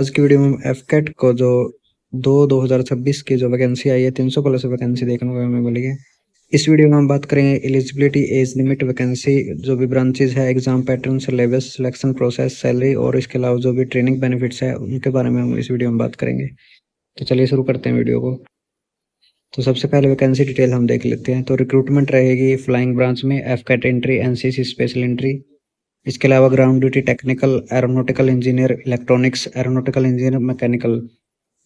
आज की वीडियो में हम एफकेट को जो 2026 की जो वैकेंसी आई है 300 प्लस वैकेंसी देखने को हमें मिली है। इस वीडियो में हम बात करेंगे एलिजिबिलिटी, एज लिमिट, वैकेंसी, जो भी ब्रांचेज है, exam pattern, syllabus, selection process, salary और इसके अलावा जो भी ट्रेनिंग बेनिफिट्स है उनके बारे में हम इस वीडियो में बात करेंगे। तो चलिए शुरू करते हैं वीडियो को। तो सबसे पहले वैकेंसी डिटेल हम देख लेते हैं। तो रिक्रूटमेंट रहेगी फ्लाइंग ब्रांच में एफकेट एंट्री, एनसीसी स्पेशल एंट्री। इसके अलावा ground duty technical, aeronautical engineer, electronics, aeronautical engineer, mechanical.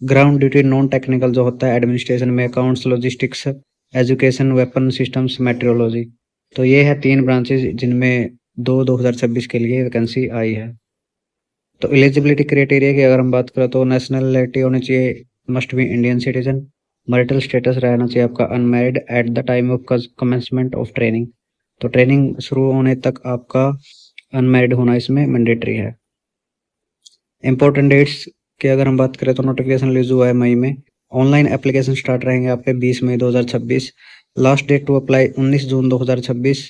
Ground duty non technical जो होता है एडमिनिस्ट्रेशन में accounts, logistics, education, weapon systems, metrology. तो ये है 3 ब्रांचेज जिनमें 2026 के लिए वैकेंसी आई है। तो एलिजिबिलिटी क्राइटेरिया की अगर हम बात करें तो नेशनलिटी होनी चाहिए, must be Indian citizen. Marital status रहना चाहिए आपका unmarried at the time of commencement of training. तो ट्रेनिंग शुरू होने तक आपका अनमैरिड होना इसमें मैंडेटरी है। इंपॉर्टेंट डेट्स की अगर हम बात करें तो नोटिफिकेशन रिलीज हुआ है मई में। ऑनलाइन एप्लीकेशन स्टार्ट रहेंगे आपके 20 मई 2026। लास्ट डेट टू अप्लाई 19 जून 2026,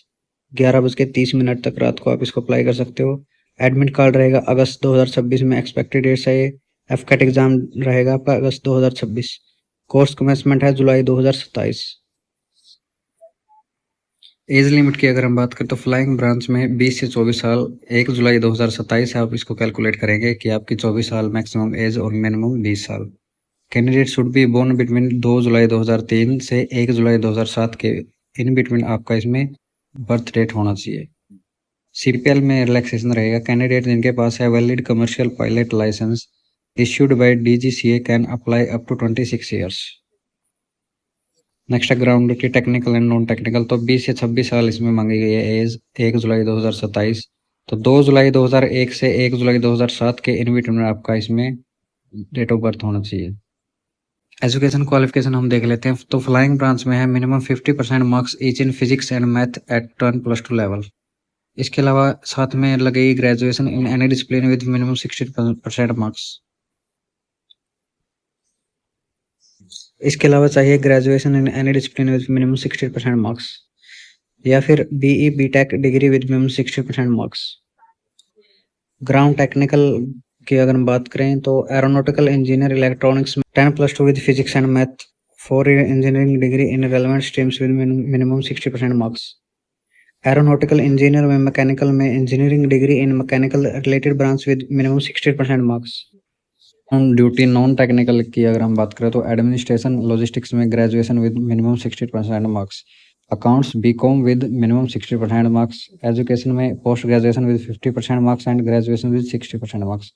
11:30 तक रात को आप इसको अप्लाई कर सकते हो। एडमिट कार्ड रहेगा अगस्त 2026 में, एक्सपेक्टेड डेट है ये। एफकेट एग्जाम रहेगा आपका अगस्त 2026। कोर्स कमेंसमेंट है जुलाई 2027। एज लिमिट की अगर हम बात करें तो फ्लाइंग ब्रांच में 20 से 24 साल, 1 जुलाई 2027 से आप इसको कैलकुलेट करेंगे कि आपकी 24 साल मैक्सिमम एज और मिनिमम 20 साल। Candidate should be born between 2 July 2003 से 1 जुलाई 2007 के इन बिटवीन आपका इसमें बर्थ डेट होना चाहिए। सीपीएल में रिलैक्सेशन रहेगा। कैंडिडेट जिनके पास है valid commercial pilot licence issued by DGCA can apply up to 26 years. Next है ground duty technical and non technical. तो 20 से 26 साल इसमें मांगी गई है एज, 1 जुलाई 2027। तो 2 जुलाई 2001 से 1 जुलाई 2007 के इन बिटवीन में आपका इसमें डेट ऑफ बर्थ होना चाहिए। एजुकेशन क्वालिफिकेशन हम देख लेते हैं। तो फ्लाइंग ब्रांच में है minimum 50% marks each in physics and math at 10+2 level. इसके अलावा साथ में लगेगी graduation in any discipline with minimum 60% marks. इसके अलावा चाहिए graduation in any discipline with minimum 60% marks, या फिर BE BTech degree with minimum 60% marks. Ground technical की अगर हम बात करें तो एरोनॉटिकल इंजीनियर इलेक्ट्रॉनिक्स में 10+2 with physics and math, 4 engineering degree in relevant streams with minimum 60% marks. Aeronautical engineer में मैकेनिकल में engineering degree in mechanical related branch with minimum 60% marks. On duty non technical की अगर हम बात करें तो administration logistics में graduation with minimum 60% marks. Accounts BCom with minimum 60% marks. Education में post graduation with 50% marks and graduation with 60% marks.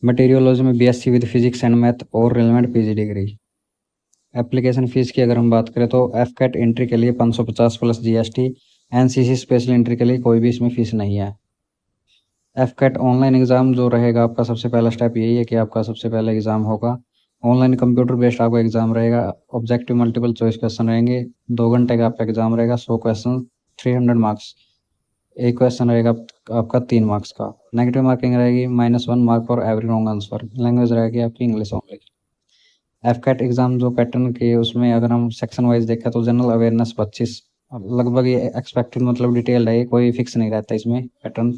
मटेरियोलॉजी में BSc with physics and math और relevant PG degree. Application fees की अगर हम बात करें तो एफकेट एंट्री के लिए 550 plus GST. NCC special entry के लिए कोई भी इसमें फीस नहीं है। एफकेट ऑनलाइन एग्जाम जो रहेगा आपका, सबसे पहला स्टेप यही है कि आपका सबसे पहला एग्जाम होगा ऑनलाइन कंप्यूटर बेस्ड। आपका एग्जाम रहेगा, ऑब्जेक्टिव मल्टीपल चॉइस क्वेश्चन रहेंगे, 2 घंटे का आपका एग्जाम रहेगा, 100 क्वेश्चन, 300 मार्क्स। एक क्वेश्चन रहेगा आपका 3 मार्क्स का। नेगेटिव मार्किंग रहेगी -1 mark for every wrong answer. Language रहेगी आपकी इंग्लिश ओनली। एफकेट एग्जाम जो पैटर्न के उसमें अगर हम सेक्शन वाइज देखें तो जनरल अवेयरनेस 25, लगभग ये एक्सपेक्टेड मतलब डिटेल्ड है, कोई फिक्स नहीं रहता इसमें pattern.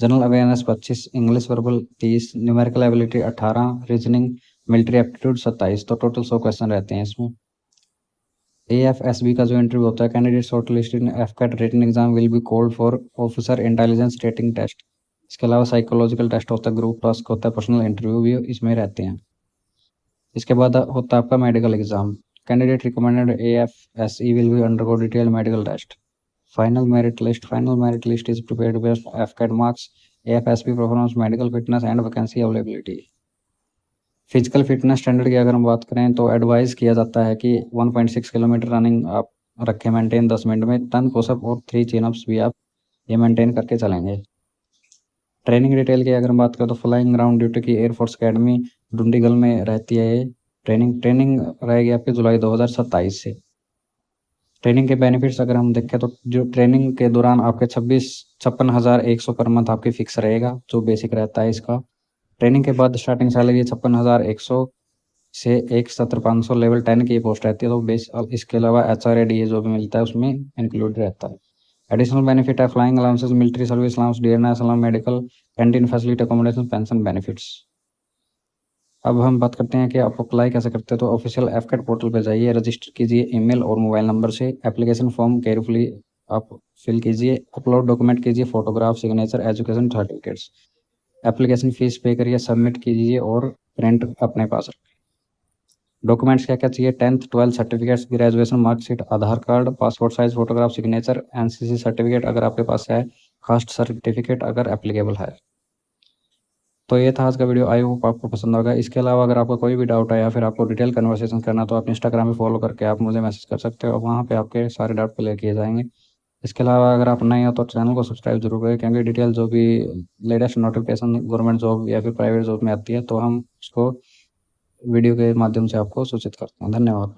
General awareness 25, English verbal 30, numerical ability 18, reasoning military aptitude 27। तो टोटल 100 क्वेश्चन रहते हैं इसमें। AFSB का जो इंटरव्यू होता है, candidate short list in AFCAT written exam will be called for officer intelligence rating test. इसके अलावा साइकोलॉजिकल टेस्ट होता है, ग्रुप टास्क होता है, पर्सनल इंटरव्यू भी इसमें रहते हैं। इसके बाद होता है आपका medical exam. Candidate recommended AFSE will be undergo detail medical test. Final merit list is prepared based AFCAT marks, AFSB performance, medical fitness and vacancy availability. Physical fitness standard की अगर हम बात करें तो एडवाइस किया जाता है कि 1.6 किलोमीटर रनिंग आप रखें मेंटेन 10 मिनट में, 10 पुशअप और 3 चिनअप्स भी आप ये मेंटेन करके चलेंगे। ट्रेनिंग डिटेल की अगर हम बात करें तो फ्लाइंग ग्राउंड ड्यूटी की एयरफोर्स अकेडमी डुंडीगल में रहती है ये ट्रेनिंग रहेगी आपके जुलाई 2027 से। ट्रेनिंग के बेनिफिट्स अगर हम देखें तो जो ट्रेनिंग के दौरान आपके 56,100 पर मंथ आपके फिक्स रहेगा, जो बेसिक रहता है इसका। ट्रेनिंग के बाद स्टार्टिंग सैलरी 56,100 से 1,70,500 लेवल 10 की पोस्ट रहती है। तो बेस इसके अलावा HRA जो भी मिलता है उसमें इंक्लूड रहता है। एडिशनल बेनिफिट है flying allowances, military service allowance, dearness allowance, medical, canteen facility, accommodation, pension benefits. अब हम बात करते हैं कि आप अप्लाई कैसे करते हैं। तो ऑफिशियल एफकेट पोर्टल पे जाइए, रजिस्टर कीजिए ईमेल और मोबाइल नंबर से। एप्लीकेशन फॉर्म केयरफुली आप फिल कीजिए, अपलोड डॉक्यूमेंट कीजिए, photograph, signature, education certificates. Application fees पे करिए, सबमिट कीजिए और प्रिंट अपने पास रखें। डॉक्यूमेंट्स क्या क्या चाहिए? 10th 12th certificates, graduation marksheet, Aadhaar card, passport size photograph, signature, NCC certificate अगर आपके पास है, कास्ट सर्टिफिकेट अगर एप्लीकेबल है। तो ये था आज का वीडियो, आई होप आपको पसंद होगा। इसके अलावा अगर आपको कोई भी डाउट है या फिर आपको डिटेल कन्वर्सेशन करना, तो आप इंस्टाग्राम पे फॉलो करके आप मुझे मैसेज कर सकते हो, वहाँ पे आपके सारे डाउट क्लियर किए जाएंगे। इसके अलावा अगर आप नए हो तो चैनल को सब्सक्राइब जरूर करें, क्योंकि डिटेल जो भी लेटेस्ट नोटिफिकेशन गवर्नमेंट जॉब या फिर प्राइवेट जॉब में आती है तो हम उसको वीडियो के माध्यम से आपको सूचित करते हैं। धन्यवाद।